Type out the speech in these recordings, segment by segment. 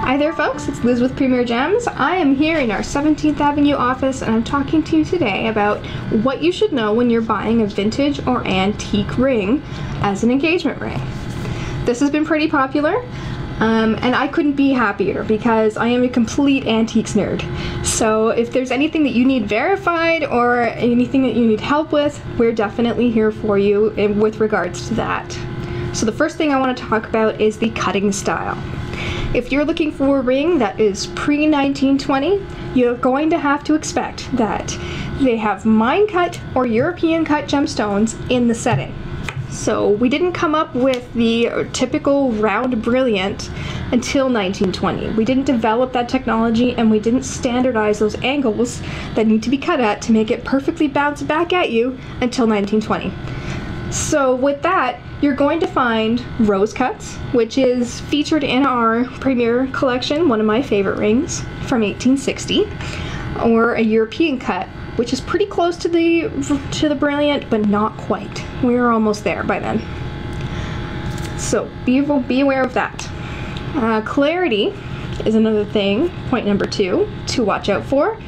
Hi there folks, it's Liz with Premier Gems. I am here in our 17th Avenue office and I'm talking to you today about what you should know when you're buying a vintage or antique ring as an engagement ring. This has been pretty popular and I couldn't be happier because I am a complete antiques nerd. So if there's anything that you need verified or anything that you need help with, we're definitely here for you with regards to that. So the first thing I want to talk about is the cutting style. If you're looking for a ring that is pre-1920, you're going to have to expect that they have mine-cut or European-cut gemstones in the setting. So we didn't come up with the typical round brilliant until 1920. We didn't develop that technology and we didn't standardize those angles that need to be cut at to make it perfectly bounce back at you until 1920. So with that, you're going to find rose cuts, which is featured in our Premier collection, one of my favorite rings from 1860, or a European cut, which is pretty close to the brilliant, but not quite. We're almost there by then. So be aware of that. Clarity is another thing, point number 2, to watch out for.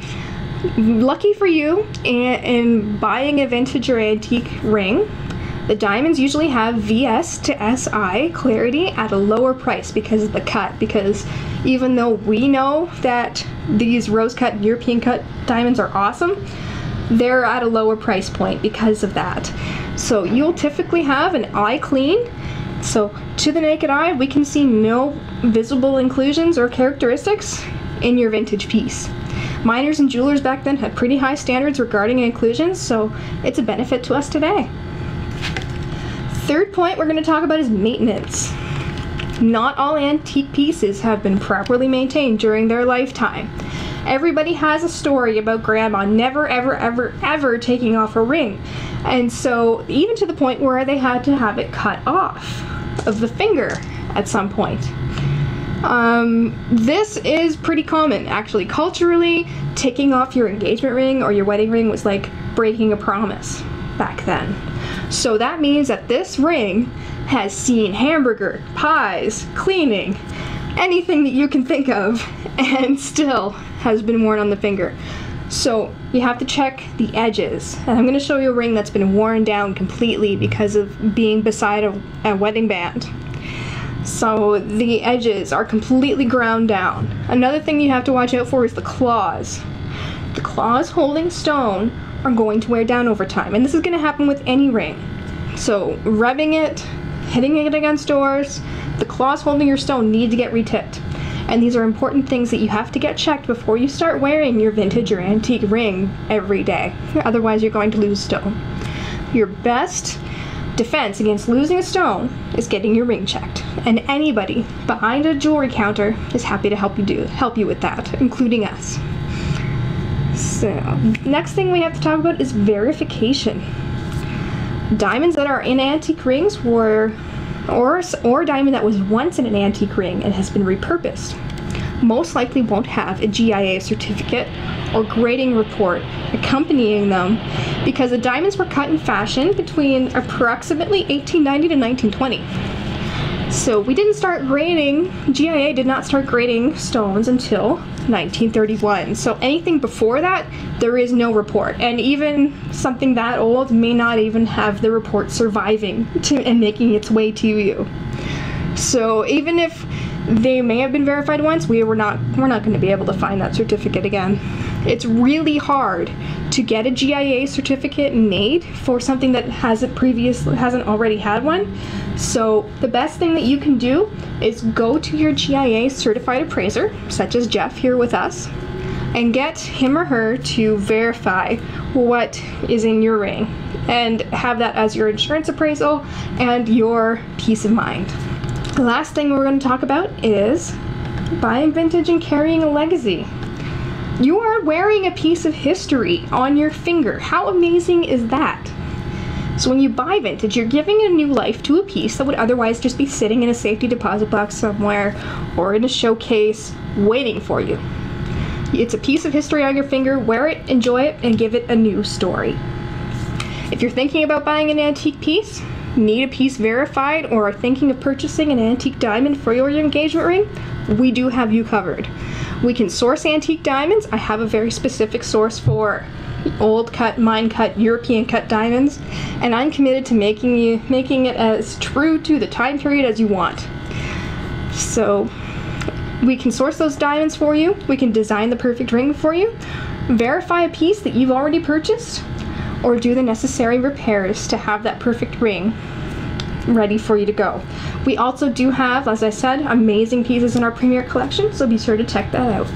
Lucky for you, in buying a vintage or antique ring, the diamonds usually have VS to SI clarity at a lower price because of the cut, because even though we know that these rose cut, European cut diamonds are awesome, they're at a lower price point because of that. So you'll typically have an eye clean, so to the naked eye we can see no visible inclusions or characteristics in your vintage piece. Miners and jewelers back then had pretty high standards regarding inclusions, so it's a benefit to us today. Third point we're going to talk about is maintenance. Not all antique pieces have been properly maintained during their lifetime. Everybody has a story about grandma never ever taking off a ring, and so even to the point where they had to have it cut off of the finger at some point. This is pretty common actually. Culturally, taking off your engagement ring or your wedding ring was like breaking a promise back then. So that means that this ring has seen hamburger, pies, cleaning, anything that you can think of, and still has been worn on the finger. So you have to check the edges. And I'm going to show you a ring that's been worn down completely because of being beside a wedding band. So the edges are completely ground down. Another thing you have to watch out for is the claws. The claws holding stone are going to wear down over time, and this is going to happen with any ring. So rubbing it, hitting it against doors, the claws holding your stone need to get retipped. And these are important things that you have to get checked before you start wearing your vintage or antique ring every day. Otherwise you're going to lose stone. Your best defense against losing a stone is getting your ring checked. And anybody behind a jewelry counter is happy to help you with that, including us. So, next thing we have to talk about is verification. Diamonds that are in antique rings or a diamond that was once in an antique ring and has been repurposed most likely won't have a GIA certificate or grading report accompanying them because the diamonds were cut in fashion between approximately 1890 to 1920. So we didn't start grading, GIA did not start grading stones until 1931. So anything before that, there is no report. And even something that old may not even have the report surviving and making its way to you. So even if they may have been verified once, we're not going to be able to find that certificate again. It's really hard to get a GIA certificate made for something that hasn't already had one. So the best thing that you can do is go to your GIA certified appraiser, such as Jeff here with us, and get him or her to verify what is in your ring and have that as your insurance appraisal and your peace of mind. The last thing we're going to talk about is buying vintage and carrying a legacy. You are wearing a piece of history on your finger. How amazing is that? So when you buy vintage, you're giving a new life to a piece that would otherwise just be sitting in a safety deposit box somewhere or in a showcase waiting for you. It's a piece of history on your finger. Wear it, enjoy it, and give it a new story. If you're thinking about buying an antique piece, need a piece verified or are thinking of purchasing an antique diamond for your engagement ring, we do have you covered. We can source antique diamonds. I have a very specific source for old cut, mine cut, European cut diamonds, and I'm committed to making it as true to the time period as you want. So we can source those diamonds for you, we can design the perfect ring for you, verify a piece that you've already purchased, or do the necessary repairs to have that perfect ring ready for you to go. We also do have, as I said, amazing pieces in our premier collection, so be sure to check that out.